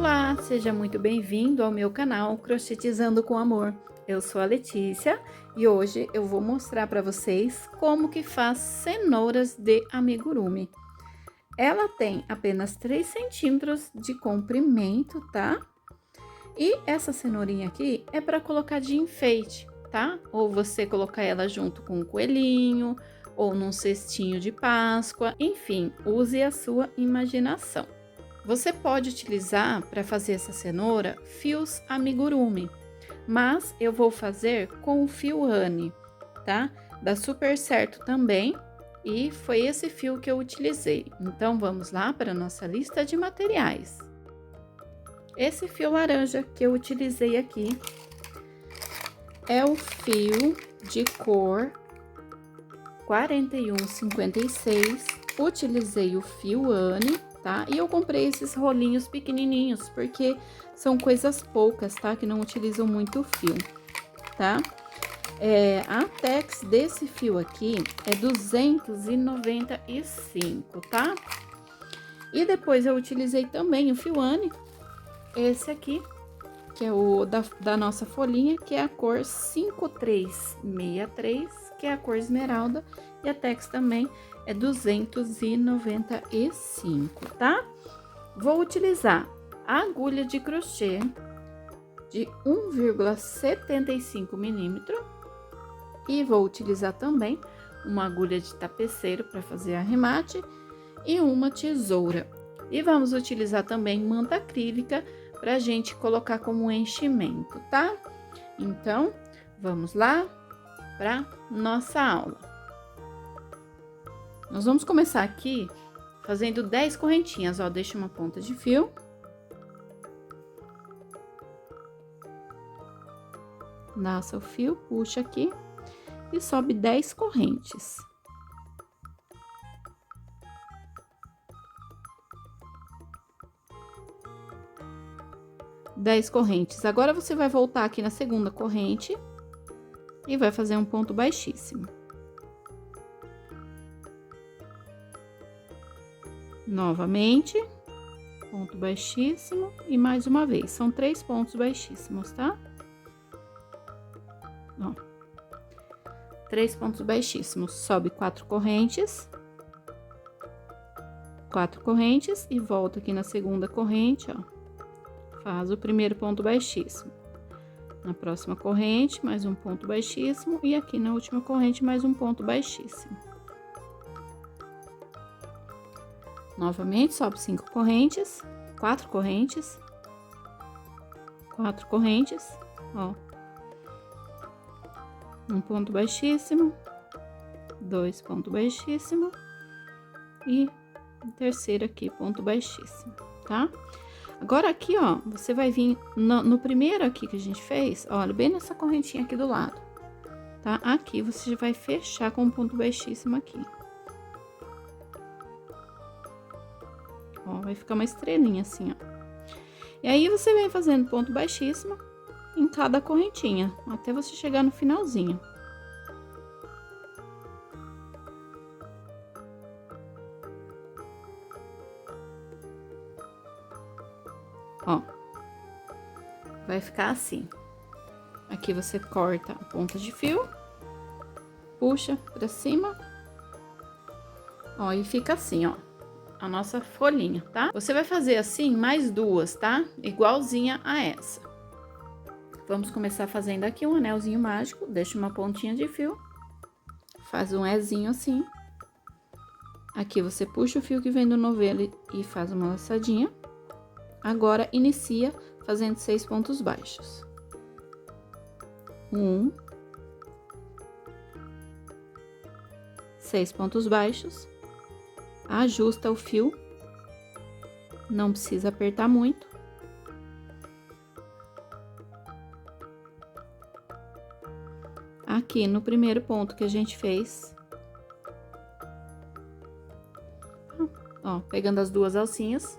Olá, seja muito bem-vindo ao meu canal Crochetizando com Amor. Eu sou a Letícia e hoje eu vou mostrar para vocês como que faz cenouras de amigurumi. Ela tem apenas 3 centímetros de comprimento, tá? E essa cenourinha aqui é para colocar de enfeite, tá? Ou você colocar ela junto com um coelhinho, ou num cestinho de Páscoa, enfim, use a sua imaginação. Você pode utilizar para fazer essa cenoura fios amigurumi, mas eu vou fazer com o fio Anne, tá? Dá super certo também e foi esse fio que eu utilizei. Então vamos lá para a nossa lista de materiais. Esse fio laranja que eu utilizei aqui é o fio de cor 4156. Utilizei o fio Anne, tá? E eu comprei esses rolinhos pequenininhos, porque são coisas poucas, tá? Que não utilizam muito fio, tá? A Tex desse fio aqui é 295, tá? E depois eu utilizei também o fio Anne, esse aqui, que é o da nossa folhinha, que é a cor 5363, que é a cor esmeralda, e a Tex também é 295, tá? Vou utilizar a agulha de crochê de 1,75 milímetro e vou utilizar também uma agulha de tapeceiro para fazer arremate e uma tesoura. E vamos utilizar também manta acrílica pra gente colocar como enchimento, tá? Então, vamos lá para nossa aula. Nós vamos começar aqui fazendo 10 correntinhas, ó, deixa uma ponta de fio. Laça o fio, puxa aqui e sobe 10 correntes. Agora você vai voltar aqui na segunda corrente e vai fazer um ponto baixíssimo. Novamente, ponto baixíssimo e mais uma vez, são 3 pontos baixíssimos, tá? Ó, 3 pontos baixíssimos, sobe 4 correntes e volta aqui na segunda corrente, ó. Faz o primeiro ponto baixíssimo. Na próxima corrente, mais um ponto baixíssimo. E aqui na última corrente, mais um ponto baixíssimo. Novamente, sobe 5 correntes, 4 correntes. 4 correntes, ó. Um ponto baixíssimo. 2 pontos baixíssimo. E o terceiro aqui, ponto baixíssimo, tá? Agora aqui, ó, você vai vir no primeiro aqui que a gente fez, olha, bem nessa correntinha aqui do lado, tá? Aqui você vai fechar com um ponto baixíssimo aqui. Ó, vai ficar uma estrelinha assim, ó. E aí, você vem fazendo ponto baixíssimo em cada correntinha, até você chegar no finalzinho. Ó, vai ficar assim. Aqui você corta a ponta de fio, puxa pra cima, ó, e fica assim, ó, a nossa folhinha, tá? Você vai fazer assim mais duas, tá? Igualzinha a essa. Vamos começar fazendo aqui um anelzinho mágico, deixa uma pontinha de fio, faz um Ezinho assim. Aqui você puxa o fio que vem do novelo e faz uma laçadinha. Agora, inicia fazendo 6 pontos baixos. 1, 6 pontos baixos, ajusta o fio, não precisa apertar muito. Aqui no primeiro ponto que a gente fez, ó, pegando as duas alcinhas.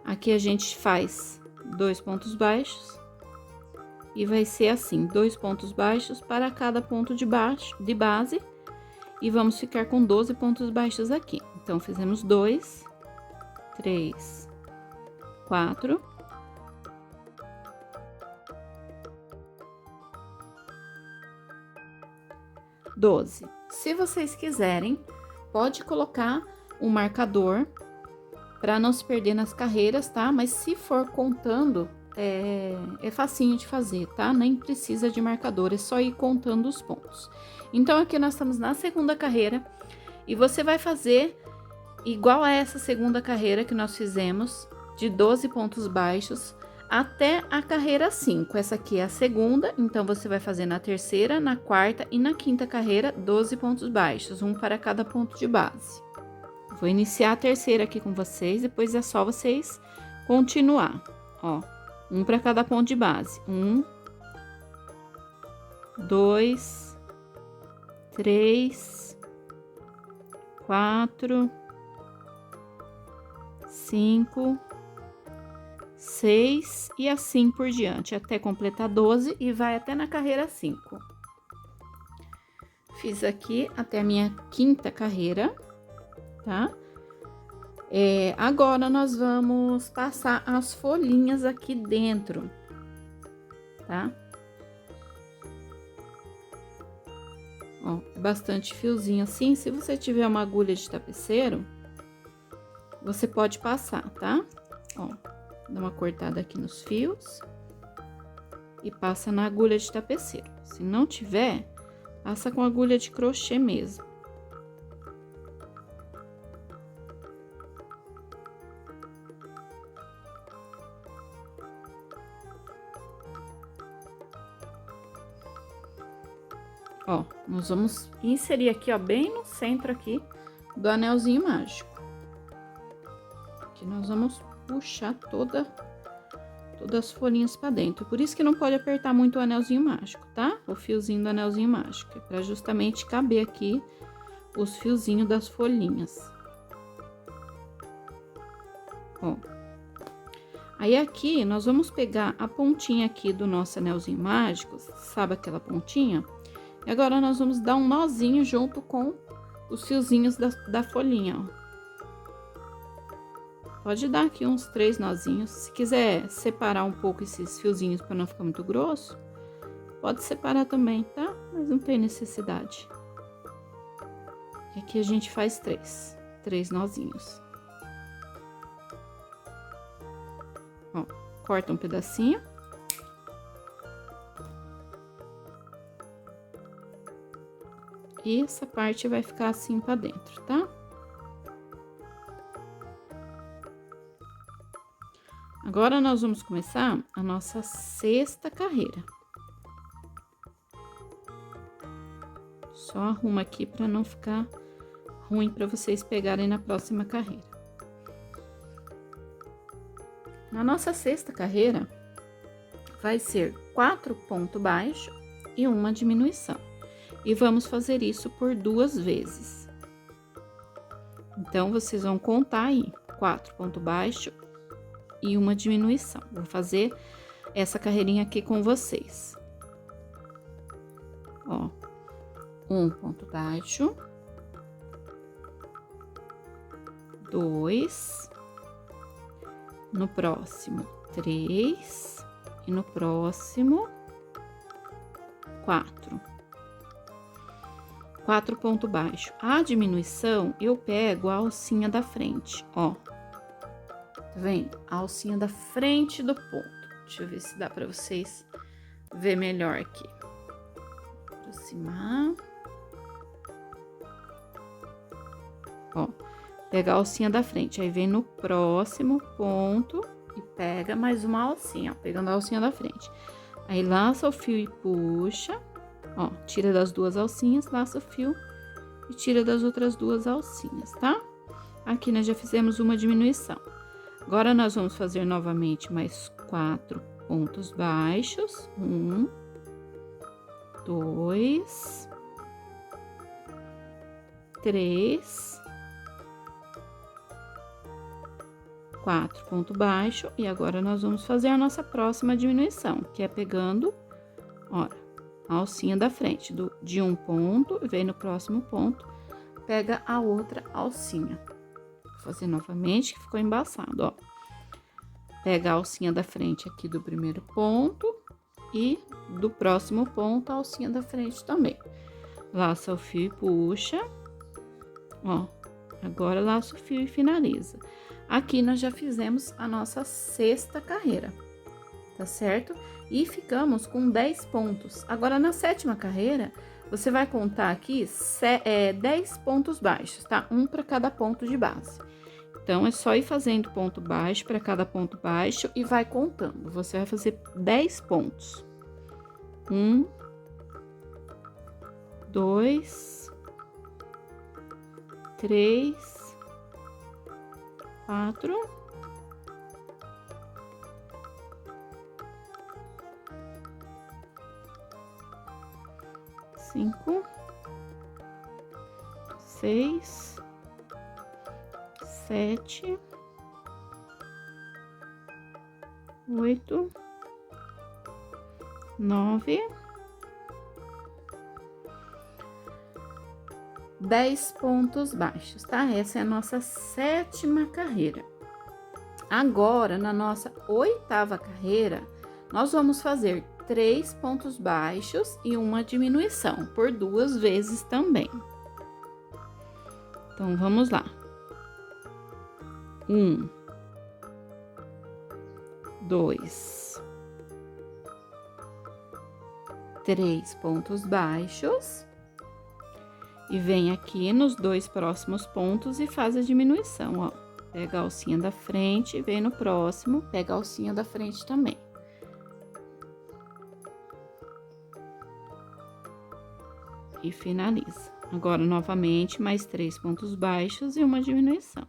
Aqui a gente faz 2 pontos baixos e vai ser assim, 2 pontos baixos para cada ponto de base e vamos ficar com 12 pontos baixos aqui. Então, fizemos 2, 3, 4. 12. Se vocês quiserem, pode colocar um marcador para não se perder nas carreiras, tá? Mas se for contando, é facinho de fazer, tá? Nem precisa de marcador, é só ir contando os pontos. Então, aqui nós estamos na segunda carreira e você vai fazer igual a essa segunda carreira que nós fizemos, de 12 pontos baixos, até a carreira 5. Essa aqui é a segunda, então você vai fazer na terceira, na quarta e na quinta carreira 12 pontos baixos, um para cada ponto de base. Vou iniciar a terceira aqui com vocês, depois é só vocês continuar, ó. Um para cada ponto de base. 1, 2, 3, 4, 5, 6 e assim por diante, até completar 12 e vai até na carreira 5. Fiz aqui até a minha quinta carreira, tá? Agora, nós vamos passar as folhinhas aqui dentro, tá? Ó, bastante fiozinho assim. Se você tiver uma agulha de tapeceiro, você pode passar, tá? Ó, dá uma cortada aqui nos fios e passa na agulha de tapeceiro. Se não tiver, passa com agulha de crochê mesmo. Ó, nós vamos inserir aqui, ó, bem no centro aqui do anelzinho mágico. Aqui nós vamos puxar todas as folhinhas pra dentro. Por isso que não pode apertar muito o anelzinho mágico, tá? O fiozinho do anelzinho mágico. É pra justamente caber aqui os fiozinhos das folhinhas. Ó. Aí aqui nós vamos pegar a pontinha aqui do nosso anelzinho mágico, sabe aquela pontinha? E agora nós vamos dar um nozinho junto com os fiozinhos da folhinha, ó. Pode dar aqui uns 3 nozinhos. Se quiser separar um pouco esses fiozinhos para não ficar muito grosso, pode separar também, tá? Mas não tem necessidade. E aqui a gente faz 3 nozinhos. Ó, corta um pedacinho. E essa parte vai ficar assim pra dentro, tá? Agora, nós vamos começar a nossa sexta carreira. Só arruma aqui pra não ficar ruim pra vocês pegarem na próxima carreira. Na nossa sexta carreira, vai ser 4 pontos baixos e uma diminuição. E vamos fazer isso por 2 vezes. Então, vocês vão contar aí, 4 pontos baixos e uma diminuição. Vou fazer essa carreirinha aqui com vocês. Ó, 1 ponto baixo, 2, no próximo 3 e no próximo 4. 4 pontos baixos. A diminuição, eu pego a alcinha da frente, ó. Tá vendo? A alcinha da frente do ponto. Deixa eu ver se dá pra vocês ver melhor aqui. Aproximar. Ó, pega a alcinha da frente. Aí vem no próximo ponto e pega mais uma alcinha, ó. Pegando a alcinha da frente. Aí laça o fio e puxa. Ó, tira das 2 alcinhas, laça o fio e tira das outras 2 alcinhas, tá? Aqui nós já fizemos uma diminuição. Agora, nós vamos fazer novamente mais 4 pontos baixos. 1, 2, 3, 4 pontos baixos. E agora, nós vamos fazer a nossa próxima diminuição, que é pegando, ó, a alcinha da frente, de um ponto, vem no próximo ponto, pega a outra alcinha. fazer novamente, que ficou embaçado, ó. Pega a alcinha da frente aqui do primeiro ponto e do próximo ponto a alcinha da frente também. Laça o fio e puxa, ó. Agora laça o fio e finaliza. Aqui nós já fizemos a nossa 6ª carreira, tá certo? E ficamos com 10 pontos. Agora, na 7ª carreira, você vai contar aqui 10 pontos baixos, tá? Um para cada ponto de base. Então, é só ir fazendo ponto baixo para cada ponto baixo e vai contando. Você vai fazer 10 pontos. 1, 2, 3, 4, 5, 6, 7, 8, 9, 10 pontos baixos, tá? Essa é a nossa 7ª carreira. Agora, na nossa 8ª carreira, nós vamos fazer 3 pontos baixos e uma diminuição, por 2 vezes também. Então, vamos lá. 1, 2, 3 pontos baixos. E vem aqui nos 2 próximos pontos e faz a diminuição, ó. Pega a alcinha da frente, vem no próximo, pega a alcinha da frente também. E finaliza. Agora, novamente, mais 3 pontos baixos e uma diminuição.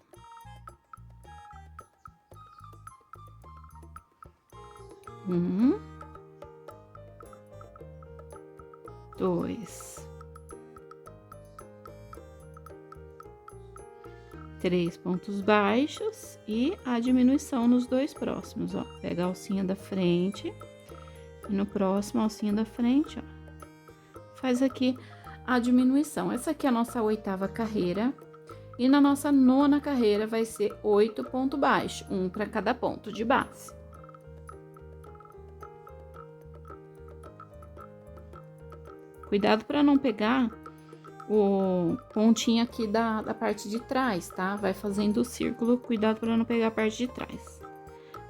1, 2, 3 pontos baixos e a diminuição nos 2 próximos, ó. Pega a alcinha da frente e no próximo, a alcinha da frente, ó. Faz aqui a diminuição. Essa aqui é a nossa 8ª carreira. E na nossa 9ª carreira vai ser 8 pontos baixos, um para cada ponto de base. Cuidado para não pegar o pontinho aqui da parte de trás, tá? Vai fazendo o círculo, cuidado para não pegar a parte de trás.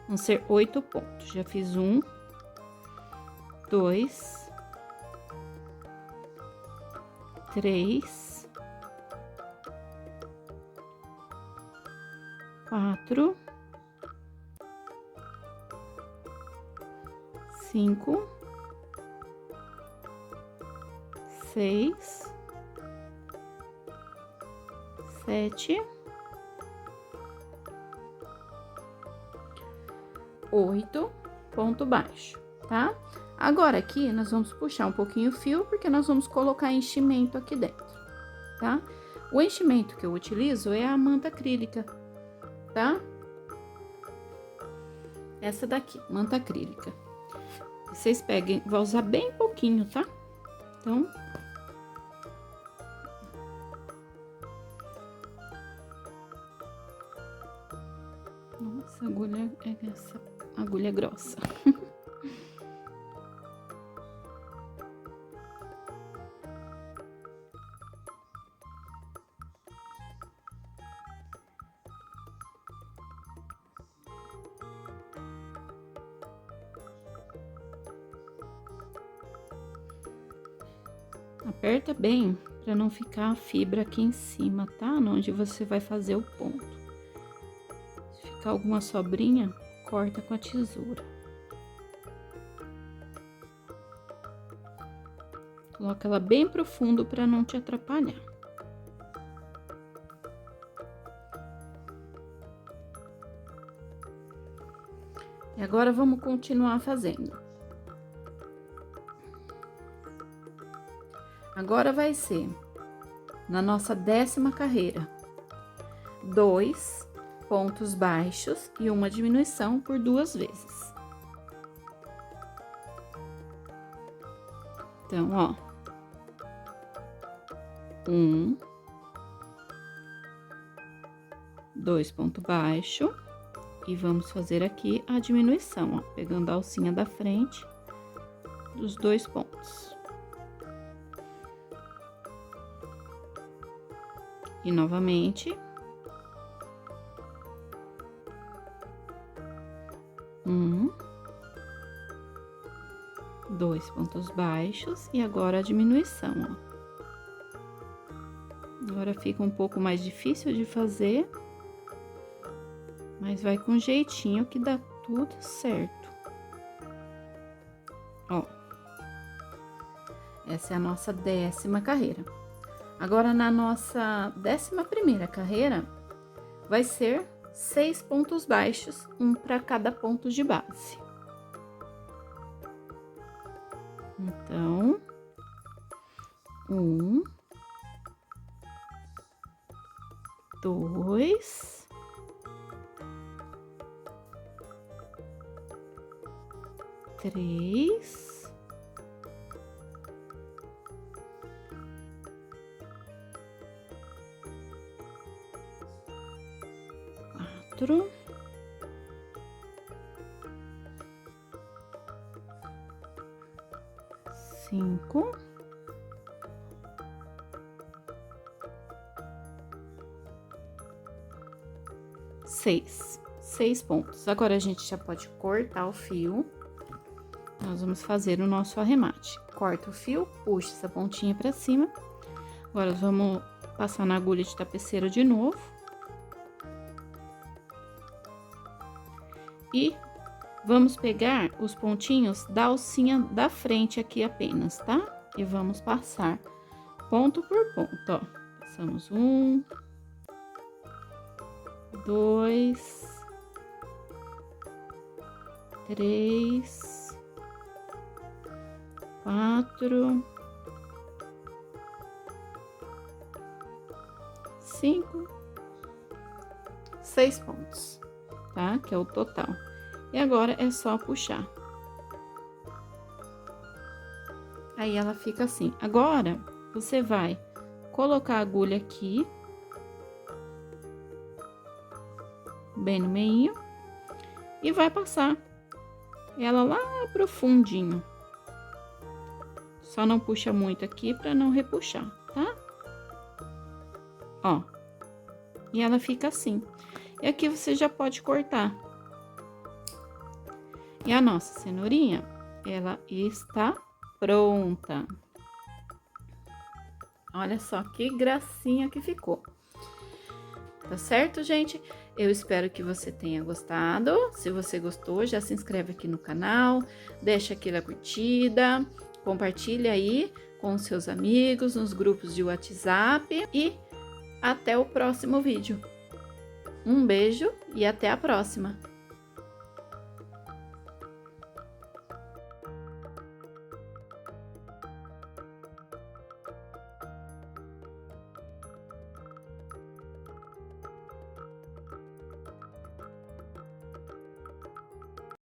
Vão ser 8 pontos. Já fiz 1, 2, 3, 4, 5, 6, 7, 8 ponto baixo, tá? Agora aqui nós vamos puxar um pouquinho o fio, porque nós vamos colocar enchimento aqui dentro, tá? O enchimento que eu utilizo é a manta acrílica, tá? Essa daqui, manta acrílica. Vocês peguem, vou usar bem pouquinho, tá? Então, nossa, essa agulha é grossa. Aperta bem para não ficar a fibra aqui em cima, tá? Onde você vai fazer o ponto. Se ficar alguma sobrinha, corta com a tesoura. Coloca ela bem pro fundo para não te atrapalhar. E agora vamos continuar fazendo. Agora vai ser, na nossa 10ª carreira, 2 pontos baixos e uma diminuição por 2 vezes. Então, ó, 1, 2 pontos baixos e vamos fazer aqui a diminuição, ó, pegando a alcinha da frente dos 2 pontos. E novamente, 1, 2 pontos baixos e agora a diminuição, ó. Agora fica um pouco mais difícil de fazer, mas vai com jeitinho que dá tudo certo. Ó, essa é a nossa 10ª carreira. Agora, na nossa 11ª carreira, vai ser 6 pontos baixos, um para cada ponto de base. Então, 1, 2, 3, 4, 5, 6 pontos. Agora, a gente já pode cortar o fio. Nós vamos fazer o nosso arremate. Corta o fio, puxa essa pontinha pra cima. Agora, vamos passar na agulha de tapeceiro de novo. E vamos pegar os pontinhos da alcinha da frente aqui apenas, tá? E vamos passar ponto por ponto, ó. Passamos 1, 2, 3, 4, 5, 6 pontos, tá? Que é o total. E agora é só puxar. Aí ela fica assim. Agora, você vai colocar a agulha aqui, bem no meio, e vai passar ela lá pro fundinho. Só não puxa muito aqui para não repuxar, tá? Ó. E ela fica assim. E aqui você já pode cortar. E a nossa cenourinha, ela está pronta. Olha só que gracinha que ficou. Tá certo, gente? Eu espero que você tenha gostado. Se você gostou, já se inscreve aqui no canal, deixa aquela curtida, compartilha aí com os seus amigos, nos grupos de WhatsApp e até o próximo vídeo. Um beijo e até a próxima!